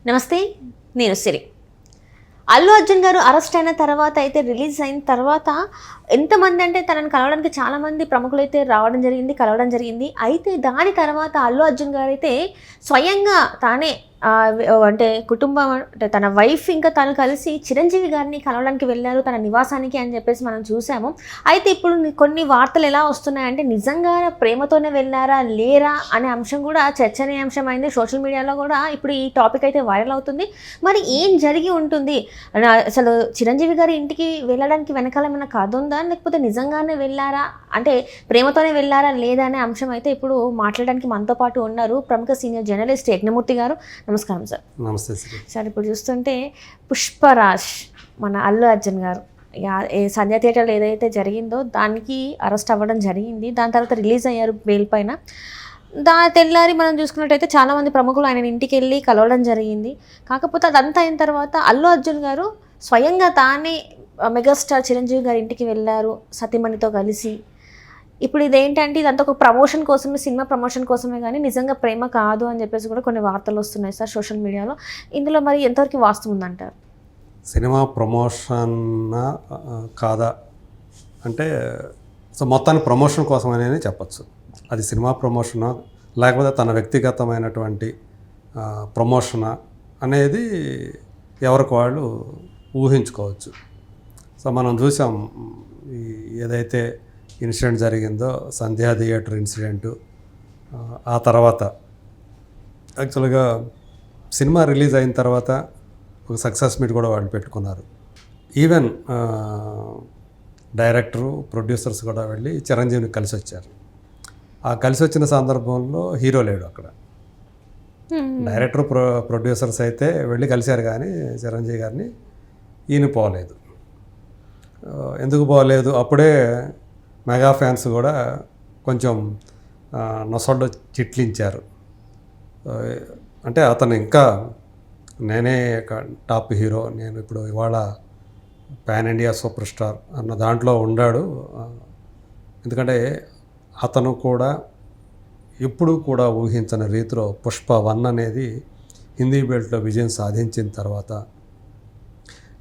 నమస్తే, నేను సిరి. అల్లు అర్జున్ గారు అరెస్ట్ అయిన తర్వాత అయితే రిలీజ్ అయిన తర్వాత ఎంతమంది అంటే తనని కలవడానికి చాలామంది ప్రముఖులు అయితే కలవడం జరిగింది. అయితే దాని తర్వాత అల్లు అర్జున్ గారు అయితే స్వయంగా తానే అంటే కుటుంబం అంటే తన వైఫ్ ఇంకా తను కలిసి చిరంజీవి గారిని కలవడానికి వెళ్ళారు తన నివాసానికి అని చెప్పేసి మనం చూసాము. అయితే ఇప్పుడు కొన్ని వార్తలు ఎలా వస్తున్నాయంటే నిజంగా ప్రేమతోనే వెళ్ళారా లేరా అనే అంశం కూడా చర్చనీయాంశం అయింది. సోషల్ మీడియాలో కూడా ఇప్పుడు ఈ టాపిక్ అయితే వైరల్ అవుతుంది. మరి ఏం జరిగి ఉంటుంది, అసలు చిరంజీవి గారి ఇంటికి వెళ్ళడానికి వెనకాల ఏమైనా కథ ఉందా, లేకపోతే నిజంగానే వెళ్ళారా అంటే ప్రేమతోనే వెళ్ళారా లేదా అనే అంశం అయితే ఇప్పుడు మాట్లాడడానికి మనతో పాటు ఉన్నారు ప్రముఖ సీనియర్ జర్నలిస్ట్ యజ్ఞమూర్తి గారు. నమస్కారం సార్. నమస్తే సార్. ఇప్పుడు చూస్తుంటే పుష్పరాజ్ మన అల్లు అర్జున్ గారు సంధ్యా థియేటర్లో ఏదైతే జరిగిందో దానికి అరెస్ట్ అవ్వడం జరిగింది. దాని తర్వాత రిలీజ్ అయ్యారు బెయిల్ పైన. తెల్లారి మనం చూసుకున్నట్టయితే చాలామంది ప్రముఖులు ఆయన ఇంటికి వెళ్ళి కలవడం జరిగింది. కాకపోతే అదంతా అయిన తర్వాత అల్లు అర్జున్ గారు స్వయంగా తానే మెగాస్టార్ చిరంజీవి గారి ఇంటికి వెళ్ళారు సతీమణితో కలిసి. ఇప్పుడు ఇదేంటంటే ఇదంతా ఒక ప్రమోషన్ కోసమే, సినిమా ప్రమోషన్ కోసమే కానీ నిజంగా ప్రేమ కాదు అని చెప్పేసి కూడా కొన్ని వార్తలు వస్తున్నాయి సార్ సోషల్ మీడియాలో. ఇందులో మరి ఎంతవరకు వాస్తవం ఉందంటారు? సినిమా ప్రమోషన్ కాదా అంటే మొత్తాన్ని ప్రమోషన్ కోసం అనేది చెప్పచ్చు. అది సినిమా ప్రమోషనా లేకపోతే తన వ్యక్తిగతమైనటువంటి ప్రమోషనా అనేది ఎవరికి వాళ్ళు ఊహించుకోవచ్చు. సో మనం చూసాం ఏదైతే ఇన్సిడెంట్ జరిగిందో సంధ్యా థియేటర్ ఇన్సిడెంటు, ఆ తర్వాత యాక్చువల్గా సినిమా రిలీజ్ అయిన తర్వాత ఒక సక్సెస్ మీట్ కూడా వాళ్ళు పెట్టుకున్నారు. ఈవెన్ డైరెక్టరు ప్రొడ్యూసర్స్ కూడా వెళ్ళి చిరంజీవిని కలిసి వచ్చారు. ఆ కలిసి వచ్చిన సందర్భంలో హీరో లేడు అక్కడ. డైరెక్టర్ ప్రొడ్యూసర్స్ అయితే వెళ్ళి కలిశారు కానీ చిరంజీవి గారిని ఈయన పోలేదు. ఎందుకు పోలేదు? అప్పుడే మెగా ఫ్యాన్స్ కూడా కొంచెం నొసళ్ళు చిట్లించారు. అంటే అతను ఇంకా నేనే టాప్ హీరో, నేను ఇప్పుడు ఇవాళ పాన్ ఇండియా సూపర్ స్టార్ అన్న దాంట్లో ఉన్నాడు. ఎందుకంటే అతను కూడా ఎప్పుడు కూడా ఊహించని రీతిలో పుష్ప 1 అనేది హిందీ బెల్ట్లో విజయం సాధించిన తర్వాత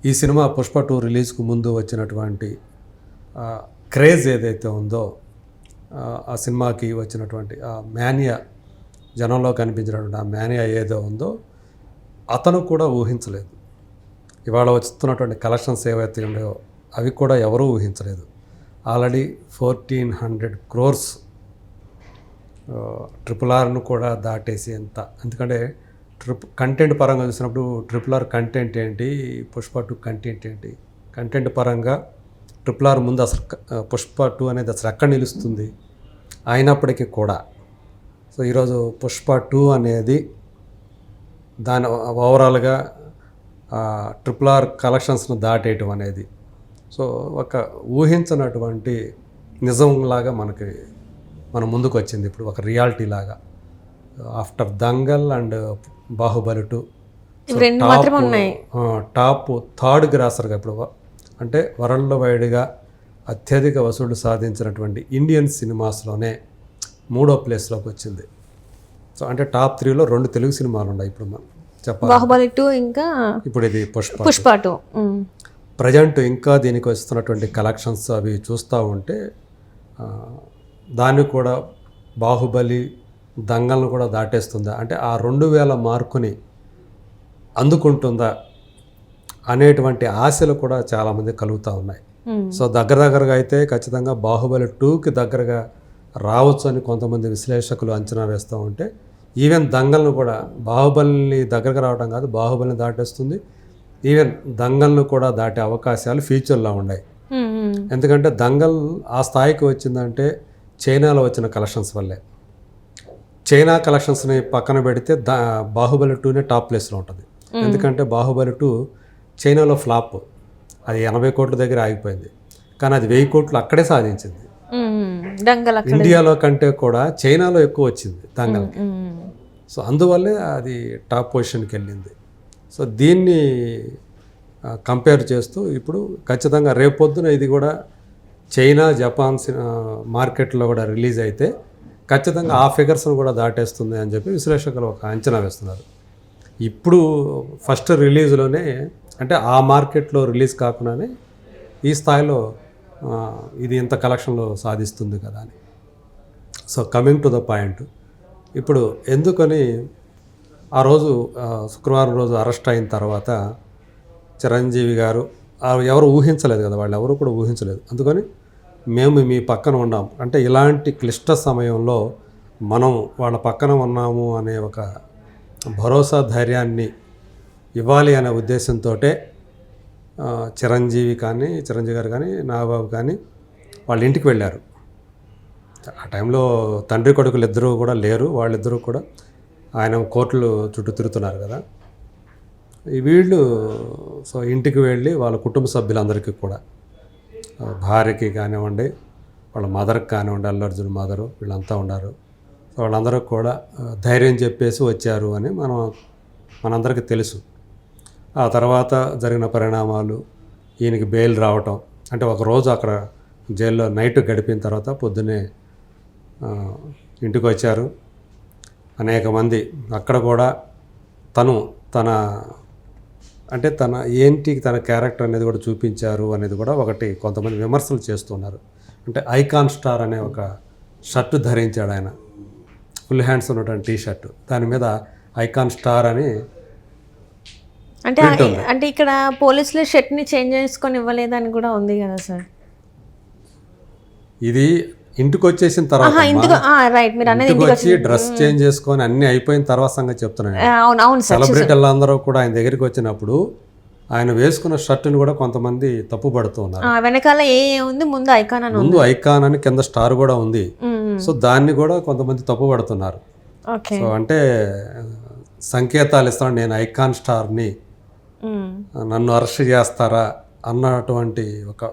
ఈ సినిమా పుష్ప 2 రిలీజ్కు ముందు వచ్చినటువంటి క్రేజ్ ఏదైతే ఉందో, ఆ సినిమాకి వచ్చినటువంటి ఆ మేనియా, జనంలో కనిపించినటువంటి ఆ మేనియా ఏదో ఉందో అతను కూడా ఊహించలేదు. ఇవాళ వస్తున్నటువంటి కలెక్షన్స్ ఏవైతే ఉన్నాయో అవి కూడా ఎవరూ ఊహించలేదు. ఆల్రెడీ 1400 crores RRRను కూడా దాటేసి ఎంత. ఎందుకంటే కంటెంట్ పరంగా చూసినప్పుడు RRR కంటెంట్ ఏంటి, పుష్ప 2 కంటెంట్ ఏంటి, కంటెంట్ పరంగా RRR ముందు అసలు పుష్ప 2 అనేది అసలు ఎక్కడ నిలుస్తుంది. అయినప్పటికీ కూడా సో ఈరోజు పుష్ప 2 అనేది దాని ఓవరాల్గా RRR కలెక్షన్స్ను దాటేయటం అనేది సో ఒక ఊహించినటువంటి నిజంలాగా మన ముందుకు వచ్చింది. ఇప్పుడు ఒక రియాలిటీ లాగా after Dangal and Baahubali 2 top third గ్రాసర్గా ఇప్పుడు అంటే వరల్డ్ వైడ్గా అత్యధిక వసూళ్లు సాధించినటువంటి ఇండియన్ సినిమాస్లోనే 3వ ప్లేస్లోకి వచ్చింది. సో అంటే టాప్ 3లో 2 తెలుగు సినిమాలు ఉన్నాయి. ఇప్పుడు మనం చెప్పాలి బాహుబలి 2 ఇంకా ఇప్పుడు ఇది పుష్ప 2. ప్రజెంట్ ఇంకా దీనికి వస్తున్నటువంటి కలెక్షన్స్ అవి చూస్తూ ఉంటే దాన్ని కూడా బాహుబలి దంగల్ను కూడా దాటేస్తుందా, అంటే ఆ 2000 మార్కుని అందుకుంటుందా అనేటువంటి ఆశలు కూడా చాలామంది కలుగుతూ ఉన్నాయి. సో దగ్గరగా అయితే ఖచ్చితంగా బాహుబలి 2కి దగ్గరగా రావచ్చు అని కొంతమంది విశ్లేషకులు అంచనా వేస్తూ ఉంటే, ఈవెన్ దంగల్ను కూడా బాహుబలిని దగ్గరకు రావడం కాదు, బాహుబలిని దాటేస్తుంది. ఈవెన్ దంగల్ను కూడా దాటే అవకాశాలు ఫ్యూచర్లో ఉన్నాయి. ఎందుకంటే దంగల్ ఆ స్థాయికి వచ్చిందంటే చైనాలో వచ్చిన కలెక్షన్స్ వల్లే. చైనా కలెక్షన్స్ని పక్కన పెడితే బాహుబలి 2నే టాప్ ప్లేస్లో ఉంటుంది. ఎందుకంటే బాహుబలి 2 చైనాలో ఫ్లాప్, అది 80 కోట్ల దగ్గర ఆగిపోయింది. కానీ అది 1000 కోట్లు అక్కడే సాధించింది. ఇండియాలో కంటే కూడా చైనాలో ఎక్కువ వచ్చింది దంగల్. సో అందువల్లే అది టాప్ పొజిషన్కి వెళ్ళింది. సో దీన్ని కంపేర్ చేస్తూ ఇప్పుడు ఖచ్చితంగా రేపొద్దున ఇది కూడా చైనా జపాన్ మార్కెట్లో కూడా రిలీజ్ అయితే ఖచ్చితంగా ఆ ఫిగర్స్ను కూడా దాటేస్తుంది అని చెప్పి విశ్లేషకులు ఒక అంచనా వేస్తున్నారు. ఇప్పుడు ఫస్ట్ రిలీజ్లోనే అంటే ఆ మార్కెట్లో రిలీజ్ కాకుండానే ఈ స్థాయిలో ఇది ఇంత కలెక్షన్లో సాధిస్తుంది కదా అని. So coming to the point, ఇప్పుడు ఎందుకని ఆ రోజు శుక్రవారం రోజు అరెస్ట్ అయిన తర్వాత చిరంజీవి గారు ఎవరు ఊహించలేదు కదా, వాళ్ళు ఎవరు కూడా ఊహించలేదు. అందుకని మేము మీ పక్కన ఉన్నాం అంటే ఇలాంటి క్లిష్ట సమయంలో మనం వాళ్ళ పక్కన ఉన్నాము అనే ఒక భరోసా ధైర్యాన్ని ఇవ్వాలి అనే ఉద్దేశంతో చిరంజీవి గారు కానీ నాగబాబు కానీ వాళ్ళ ఇంటికి వెళ్ళారు. ఆ టైంలో తండ్రి కొడుకులు ఇద్దరూ కూడా లేరు, వాళ్ళిద్దరూ కూడా ఆయన కోర్టులు చుట్టూ తిరుగుతున్నారు కదా. వీళ్ళు సో ఇంటికి వెళ్ళి వాళ్ళ కుటుంబ సభ్యులందరికీ కూడా భార్యకి కానివ్వండి, వాళ్ళ మదర్కి కానివ్వండి, అల్లు అర్జున్ మదరు వీళ్ళంతా ఉన్నారు. సో వాళ్ళందరూ కూడా ధైర్యం చెప్పేసి వచ్చారు అని మనందరికీ తెలుసు. ఆ తర్వాత జరిగిన పరిణామాలు, ఈయనకి బెయిల్ రావటం, అంటే ఒకరోజు అక్కడ జైల్లో నైట్ గడిపిన తర్వాత పొద్దున్నే ఇంటికి వచ్చారు. అనేక మంది అక్కడ కూడా తన క్యారెక్టర్ అనేది కూడా చూపించారు అనేది కూడా ఒకటి కొంతమంది విమర్శలు చేస్తున్నారు. అంటే ఐకాన్ స్టార్ అనే ఒక షర్టు ధరించాడు ఆయన, ఫుల్ హ్యాండ్స్ ఉన్నటువంటి టీ షర్టు, దాని మీద ఐకాన్ స్టార్ అని అంటే ఇక్కడ పోలీసులు షర్ట్ని చేంజ్ చేసుకొని ఇవ్వలేదని కూడా ఉంది కదా సార్. ఇది ఇంటికి వచ్చేసిన తర్వాత ఇంటికి వచ్చి డ్రెస్ చేంజ్ చేసుకొని అన్ని అయిపోయిన తర్వాత సంగతి చెప్తున్నాను. సెలబ్రిటీలు అందరూ కూడా ఆయన దగ్గరికి వచ్చినప్పుడు ఆయన వేసుకున్న షర్టుని కూడా కొంతమంది తప్పు పడుతున్నారు. వెనకాల ఉంది, ముందు ఐకాన్ అని కింద స్టార్ కూడా ఉంది. సో దాన్ని కూడా కొంతమంది తప్పు పడుతున్నారు. సో అంటే సంకేతాలు ఇస్తాను, నేను ఐకాన్ స్టార్ని, నన్ను అరెస్ట్ చేస్తారా అన్నటువంటి ఒక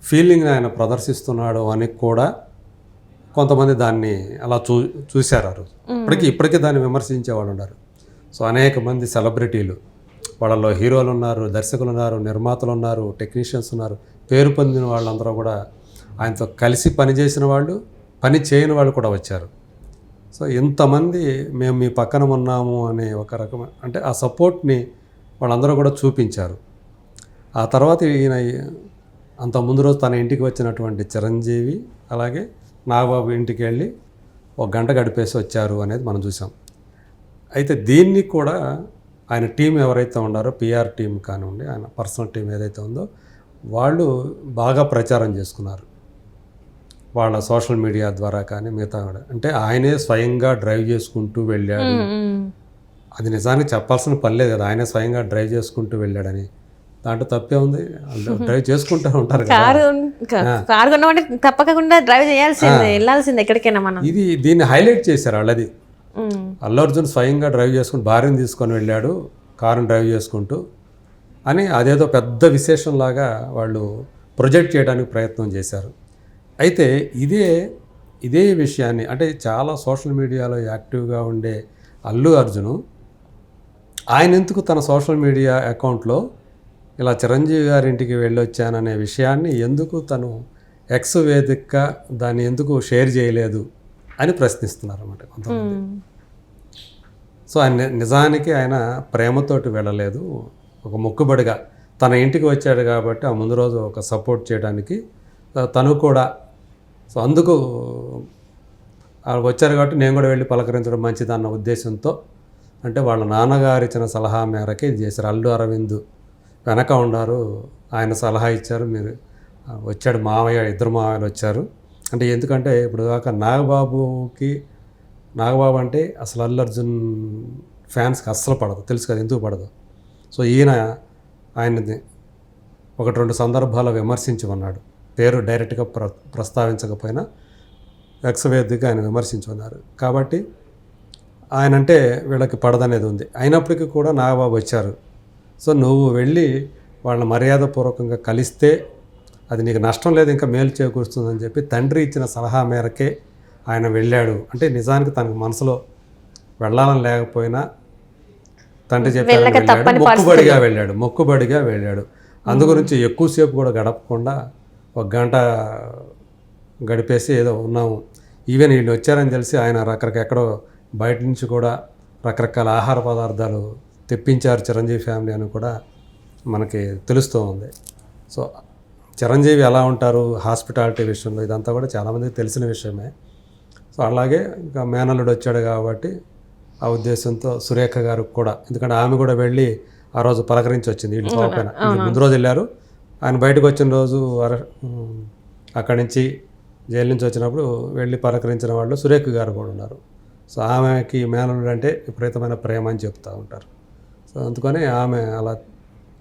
ఫీలింగ్ ఆయన ప్రదర్శిస్తున్నాడు అని కూడా కొంతమంది దాన్ని అలా చూశారు. ఆ రోజు ఇప్పటికీ దాన్ని విమర్శించే వాళ్ళు ఉన్నారు. సో అనేక మంది సెలబ్రిటీలు, వాళ్ళలో హీరోలు ఉన్నారు, దర్శకులు ఉన్నారు, నిర్మాతలు ఉన్నారు, టెక్నీషియన్స్ ఉన్నారు, పేరు పొందిన వాళ్ళందరూ కూడా ఆయనతో కలిసి పనిచేసిన వాళ్ళు, పని చేయని వాళ్ళు కూడా వచ్చారు. సో ఇంతమంది మేము మీ పక్కన ఉన్నాము అనే ఒక రకమైన అంటే ఆ సపోర్ట్ని వాళ్ళందరూ కూడా చూపించారు. ఆ తర్వాత ఈయన అంత ముందు రోజు తన ఇంటికి వచ్చినటువంటి చిరంజీవి అలాగే నాగబాబు ఇంటికి వెళ్ళి 1 గంట గడిపేసి వచ్చారు అనేది మనం చూసాం. అయితే దీన్ని కూడా ఆయన టీం ఎవరైతే ఉన్నారో, పిఆర్ టీం కానివ్వండి, ఆయన పర్సనల్ టీం ఏదైతే ఉందో, వాళ్ళు బాగా ప్రచారం చేసుకున్నారు వాళ్ళ సోషల్ మీడియా ద్వారా కానీ మిగతా కూడా. అంటే ఆయనే స్వయంగా డ్రైవ్ చేసుకుంటూ వెళ్ళాడు, అది నిజానికి చెప్పాల్సిన పని లేదు కదా, ఆయనే స్వయంగా డ్రైవ్ చేసుకుంటూ వెళ్ళాడని. దాంట్లో తప్పే ఉంది, డ్రైవ్ చేసుకుంటూ ఉంటారు కారు తప్పకుండా డ్రైవ్ చేయాల్సిందే, వెళ్ళాల్సిందే ఎక్కడికైనా మనం. దీన్ని హైలైట్ చేశారు వాళ్ళది. అల్లు అర్జున్ స్వయంగా డ్రైవ్ చేసుకుని భార్యను తీసుకొని వెళ్ళాడు కారుని డ్రైవ్ చేసుకుంటూ అని అదేదో పెద్ద విశేషంలాగా వాళ్ళు ప్రొజెక్ట్ చేయడానికి ప్రయత్నం చేశారు. అయితే ఇదే విషయాన్ని అంటే చాలా సోషల్ మీడియాలో యాక్టివ్గా ఉండే అల్లు అర్జును ఆయన ఎందుకు తన సోషల్ మీడియా అకౌంట్లో ఇలా చిరంజీవి గారి ఇంటికి వెళ్ళొచ్చాననే విషయాన్ని ఎందుకు తను ఎక్స్ వేదికగా దాన్ని ఎందుకు షేర్ చేయలేదు అని ప్రశ్నిస్తున్నారు అన్నమాట కొంతమంది. సో ఆయన నిజానికి ఆయన ప్రేమతోటి వెళ్ళలేదు, ఒక మొక్కుబడిగా తన ఇంటికి వచ్చాడు కాబట్టి ఆ ముందు రోజు ఒక సపోర్ట్ చేయడానికి తను కూడా. సో అందుకు వచ్చారు కాబట్టి నేను కూడా వెళ్ళి పలకరించడం మంచిది అన్న ఉద్దేశంతో, అంటే వాళ్ళ నాన్నగారు ఇచ్చిన సలహా మేరకే ఇది చేశారు. అల్లు అరవింద్ వెనక ఉన్నారు, ఆయన సలహా ఇచ్చారు, మీరు వచ్చాడు మావయ్య, 2 మావయ్యలు వచ్చారు. అంటే ఎందుకంటే ఇప్పుడు దాకా నాగబాబు అంటే అసలు అల్లు అర్జున్ ఫ్యాన్స్కి అస్సలు పడదు, తెలుసు కదా ఎందుకు పడదు. సో ఆయనది 1-2 సందర్భాలు విమర్శించమన్నాడు, పేరు డైరెక్ట్గా ప్రస్తావించకపోయినా ఎక్స్వేదిగా ఆయన విమర్శించున్నారు. కాబట్టి ఆయనంటే వీళ్ళకి పడదనేది ఉంది. అయినప్పటికీ కూడా నాగబాబు వచ్చారు. సో నువ్వు వెళ్ళి వాళ్ళని మర్యాదపూర్వకంగా కలిస్తే అది నీకు నష్టం లేదు, ఇంకా మేలు చేకూరుస్తుందని చెప్పి తండ్రి ఇచ్చిన సలహా మేరకే ఆయన వెళ్ళాడు. అంటే నిజానికి తనకు మనసులో వెళ్ళాలని లేకపోయినా తండ్రి చెప్పాడు, మొక్కుబడిగా వెళ్ళాడు. అందుగురించి ఎక్కువసేపు కూడా గడపకుండా 1 గంట గడిపేసి ఏదో ఉన్నాము. ఈవెన్ వీళ్ళు వచ్చారని తెలిసి ఆయన ఎక్కడో బయట నుంచి కూడా రకరకాల ఆహార పదార్థాలు తెప్పించారు చిరంజీవి ఫ్యామిలీ అని కూడా మనకి తెలుస్తూ ఉంది. సో చిరంజీవి ఎలా ఉంటారు హాస్పిటాలిటీ విషయంలో ఇదంతా కూడా చాలామందికి తెలిసిన విషయమే. సో అలాగే ఇంకా మేనల్లుడు వచ్చాడు కాబట్టి ఆ ఉద్దేశంతో సురేఖ గారు కూడా, ఎందుకంటే ఆమె కూడా వెళ్ళి ఆ రోజు పలకరించి వచ్చింది. వీళ్ళు పోకపోయినా ముందు రోజు వెళ్ళారు, ఆయన బయటకు వచ్చిన రోజు అక్కడి నుంచి జైలు నుంచి వచ్చినప్పుడు వెళ్ళి పలకరించిన వాళ్ళు సురేఖ గారు కూడా ఉన్నారు. సో ఆమెకి మేనల్లుడు అంటే విపరీతమైన ప్రేమ అని చెప్తూ ఉంటారు. సో అందుకని ఆమె అలా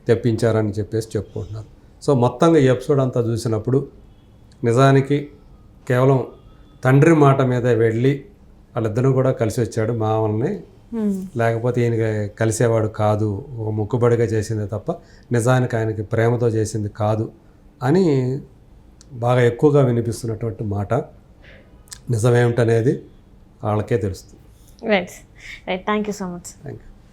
తెప్పించారని చెప్పేసి చెప్పుకుంటున్నారు. సో మొత్తంగా ఈ ఎపిసోడ్ అంతా చూసినప్పుడు నిజానికి కేవలం తండ్రి మాట మీద వెళ్ళి వాళ్ళిద్దరూ కూడా కలిసి వచ్చాడు మామల్ని, లేకపోతే ఈయన కలిసేవాడు కాదు, ఒక మొక్కుబడిగా చేసింది తప్ప నిజానికి ఆయనకి ప్రేమతో చేసింది కాదు అని బాగా ఎక్కువగా వినిపిస్తున్నటువంటి మాట. నిజమేమిటనేది వాళ్ళకే తెలుస్తుంది. Right right, thank you so much. Thank you.